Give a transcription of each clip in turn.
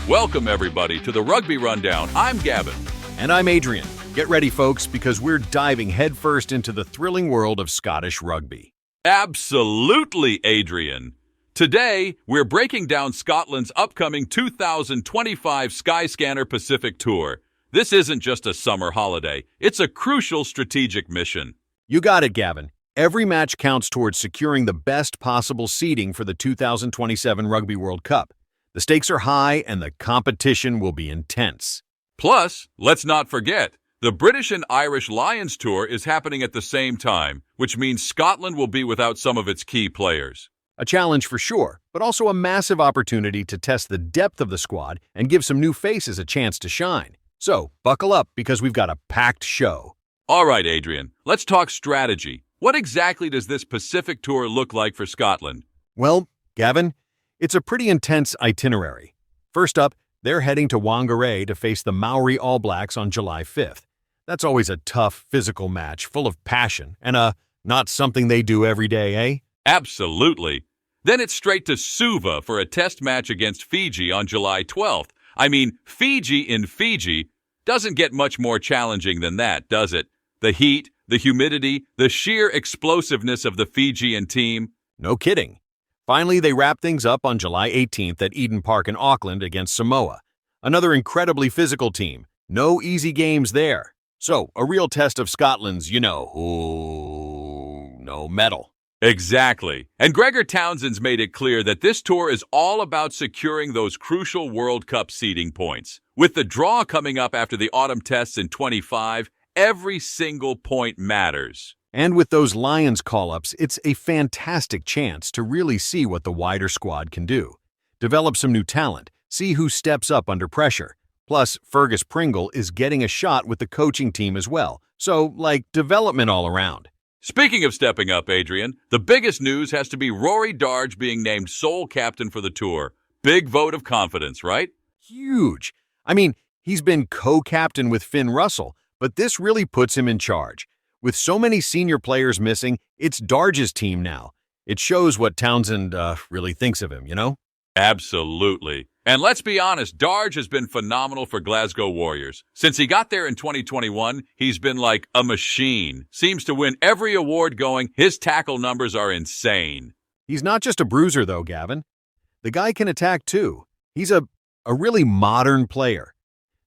Welcome, everybody, to the Rugby Rundown. I'm Gavin. And I'm Adrian. Get ready, folks, because we're diving headfirst into the thrilling world of Scottish rugby. Absolutely, Adrian. Today, we're breaking down Scotland's upcoming 2025 Skyscanner Pacific Tour. This isn't just a summer holiday. It's a crucial strategic mission. You got it, Gavin. Every match counts towards securing the best possible seeding for the 2027 Rugby World Cup. The stakes are high and the competition will be intense. Plus, let's not forget, the British and Irish Lions Tour is happening at the same time, which means Scotland will be without some of its key players. A challenge for sure, but also a massive opportunity to test the depth of the squad and give some new faces a chance to shine. So, buckle up because we've got a packed show. All right, Adrian, let's talk strategy. What exactly does this Pacific Tour look like for Scotland? Well, Gavin, it's a pretty intense itinerary. First up, they're heading to Whangarei to face the Māori All Blacks on July 5th. That's always a tough, physical match full of passion and not something they do every day, eh? Absolutely. Then it's straight to Suva for a test match against Fiji on July 12th. I mean, Fiji in Fiji doesn't get much more challenging than that, does it? The heat, the humidity, the sheer explosiveness of the Fijian team. No kidding. Finally, they wrap things up on July 18th at Eden Park in Auckland against Samoa. Another incredibly physical team. No easy games there. So, a real test of Scotland's, mettle. Exactly. And Gregor Townsend's made it clear that this tour is all about securing those crucial World Cup seeding points. With the draw coming up after the autumn tests in 25, every single point matters. And with those Lions call-ups, it's a fantastic chance to really see what the wider squad can do. Develop some new talent, see who steps up under pressure. Plus, Fergus Pringle is getting a shot with the coaching team as well. So, development all around. Speaking of stepping up, Adrian, the biggest news has to be Rory Darge being named sole captain for the tour. Big vote of confidence, right? Huge. I mean, he's been co-captain with Finn Russell, but this really puts him in charge. With so many senior players missing, it's Darge's team now. It shows what Townsend really thinks of him, you know? Absolutely. And let's be honest, Darge has been phenomenal for Glasgow Warriors. Since he got there in 2021, he's been like a machine. Seems to win every award going. His tackle numbers are insane. He's not just a bruiser, though, Gavin. The guy can attack, too. He's a really modern player.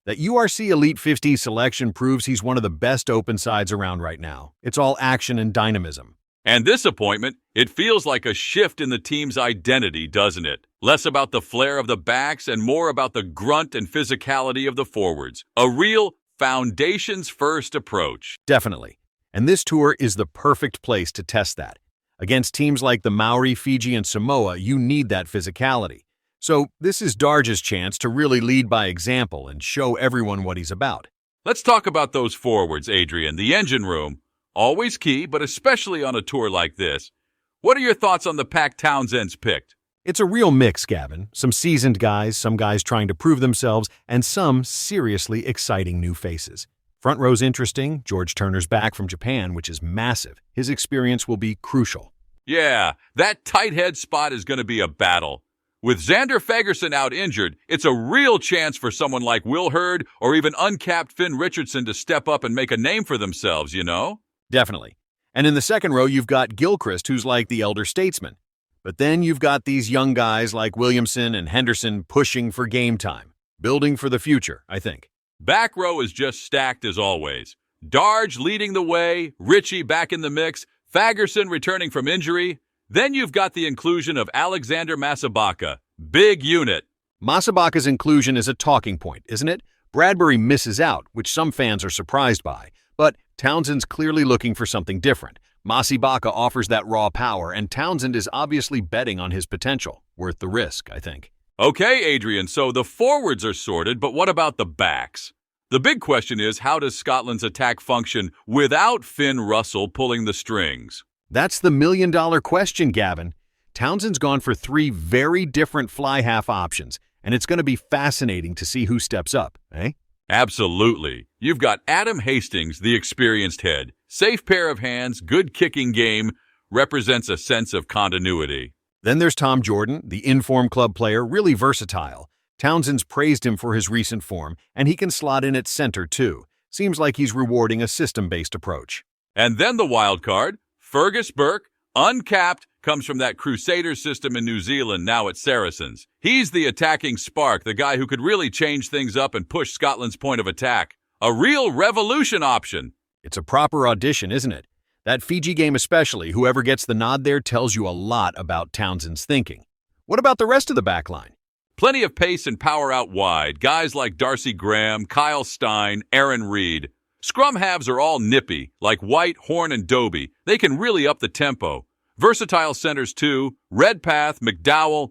That URC Elite 50 selection proves he's one of the best open sides around right now. It's all action and dynamism. And this appointment, it feels like a shift in the team's identity, doesn't it? Less about the flair of the backs and more about the grunt and physicality of the forwards. A real foundations-first approach. Definitely. And this tour is the perfect place to test that. Against teams like the Māori, Fiji, and Samoa, you need that physicality. So this is Darge's chance to really lead by example and show everyone what he's about. Let's talk about those forwards, Adrian. The engine room. Always key, but especially on a tour like this. What are your thoughts on the pack Townsend's picked? It's a real mix, Gavin. Some seasoned guys, some guys trying to prove themselves, and some seriously exciting new faces. Front row's interesting. George Turner's back from Japan, which is massive. His experience will be crucial. Yeah, that tight head spot is going to be a battle. With Xander Fagerson out injured, it's a real chance for someone like Will Hurd or even uncapped Finn Richardson to step up and make a name for themselves, you know? Definitely. And in the second row, you've got Gilchrist, who's like the elder statesman. But then you've got these young guys like Williamson and Henderson pushing for game time. Building for the future, I think. Back row is just stacked as always. Darge leading the way, Richie back in the mix, Fagerson returning from injury. Then you've got the inclusion of Alexander Masabaka. Big unit. Masabaka's inclusion is a talking point, isn't it? Bradbury misses out, which some fans are surprised by. But Townsend's clearly looking for something different. Masabaka offers that raw power, and Townsend is obviously betting on his potential. Worth the risk, I think. Okay, Adrian, so the forwards are sorted, but what about the backs? The big question is, how does Scotland's attack function without Finn Russell pulling the strings? That's the million-dollar question, Gavin. Townsend's gone for 3 very different fly-half options, and it's going to be fascinating to see who steps up, eh? Absolutely. You've got Adam Hastings, the experienced head. Safe pair of hands, good kicking game, represents a sense of continuity. Then there's Tom Jordan, the informed club player, really versatile. Townsend's praised him for his recent form, and he can slot in at center too. Seems like he's rewarding a system-based approach. And then the wild card, Fergus Burke, uncapped, comes from that Crusader system in New Zealand, now at Saracens. He's the attacking spark, the guy who could really change things up and push Scotland's point of attack. A real revolution option. It's a proper audition, isn't it? That Fiji game especially, whoever gets the nod there tells you a lot about Townsend's thinking. What about the rest of the backline? Plenty of pace and power out wide. Guys like Darcy Graham, Kyle Stein, Aaron Reed. Scrum halves are all nippy, like White, Horn, and Doby. They can really up the tempo. Versatile centers too. Redpath, McDowell.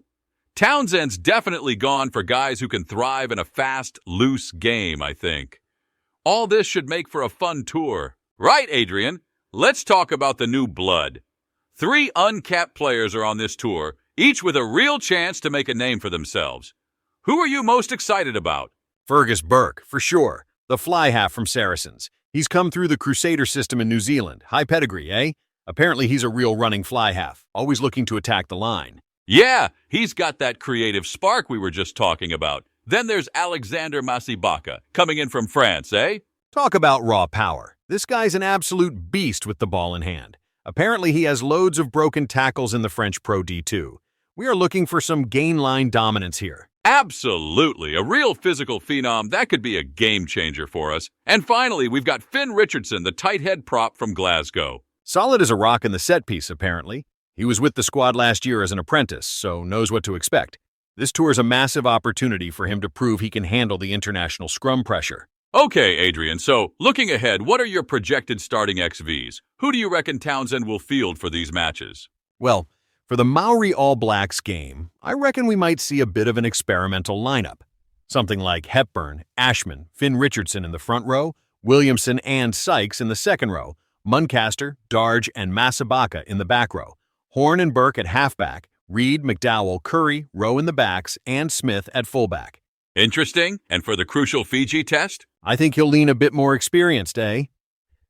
Townsend's definitely gone for guys who can thrive in a fast, loose game, I think. All this should make for a fun tour. Right, Adrian? Let's talk about the new blood. 3 uncapped players are on this tour, each with a real chance to make a name for themselves. Who are you most excited about? Fergus Burke, for sure. The fly half from Saracens. He's come through the Crusader system in New Zealand. High pedigree, eh? Apparently he's a real running fly half, always looking to attack the line. Yeah, he's got that creative spark we were just talking about. Then there's Alexander Masibaka, coming in from France, eh? Talk about raw power. This guy's an absolute beast with the ball in hand. Apparently he has loads of broken tackles in the French Pro D2. We are looking for some gain line dominance here. Absolutely. A real physical phenom. That could be a game changer for us. And finally, we've got Finn Richardson, the tight head prop from Glasgow. Solid as a rock in the set piece, apparently. He was with the squad last year as an apprentice, so knows what to expect. This tour is a massive opportunity for him to prove he can handle the international scrum pressure. Okay, Adrian, so looking ahead, what are your projected starting XVs? Who do you reckon Townsend will field for these matches? Well, for the Māori All Blacks game, I reckon we might see a bit of an experimental lineup. Something like Hepburn, Ashman, Finn Richardson in the front row, Williamson and Sykes in the second row, Muncaster, Darge, and Masibaka in the back row, Horn and Burke at halfback, Reed, McDowell, Curry, Rowe in the backs, and Smith at fullback. Interesting. And for the crucial Fiji test? I think he'll lean a bit more experienced, eh?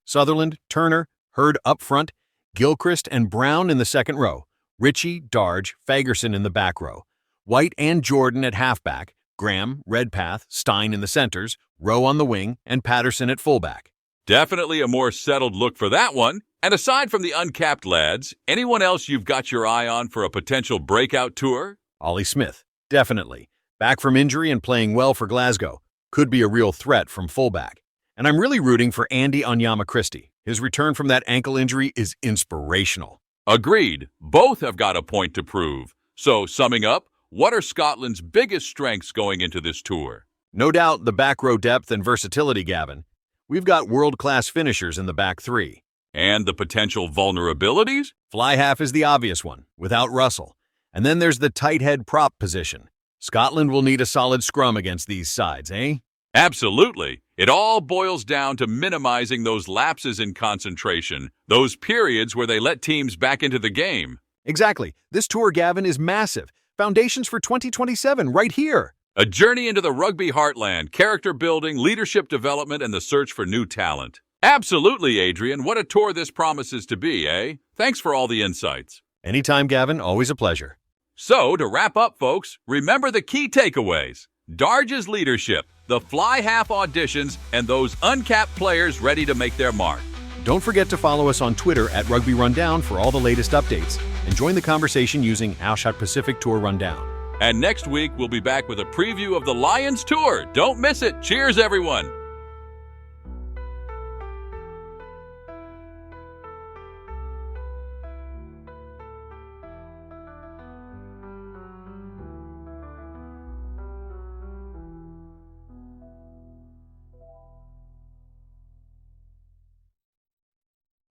Sutherland, Turner, Hurd up front, Gilchrist and Brown in the second row, Ritchie, Darge, Fagerson in the back row, White and Jordan at halfback, Graham, Redpath, Stein in the centers, Rowe on the wing, and Patterson at fullback. Definitely a more settled look for that one. And aside from the uncapped lads, anyone else you've got your eye on for a potential breakout tour? Ollie Smith, definitely. Back from injury and playing well for Glasgow. Could be a real threat from fullback. And I'm really rooting for Andy Onyema-Christie. His return from that ankle injury is inspirational. Agreed. Both have got a point to prove. So, summing up, what are Scotland's biggest strengths going into this tour? No doubt the back row depth and versatility, Gavin. We've got world-class finishers in the back three. And the potential vulnerabilities? Fly half is the obvious one, without Russell. And then there's the tight head prop position. Scotland will need a solid scrum against these sides, eh? Absolutely. It all boils down to minimizing those lapses in concentration, those periods where they let teams back into the game. Exactly. This tour, Gavin, is massive. Foundations for 2027 right here. A journey into the rugby heartland, character building, leadership development, and the search for new talent. Absolutely, Adrian. What a tour this promises to be, eh? Thanks for all the insights. Anytime, Gavin. Always a pleasure. So, to wrap up, folks, remember the key takeaways. Darge's leadership, the fly half auditions, and those uncapped players ready to make their mark. Don't forget to follow us on Twitter at Rugby Rundown for all the latest updates, and join the conversation using #Pacific Tour Rundown. And next week, we'll be back with a preview of the Lions Tour. Don't miss it. Cheers, everyone.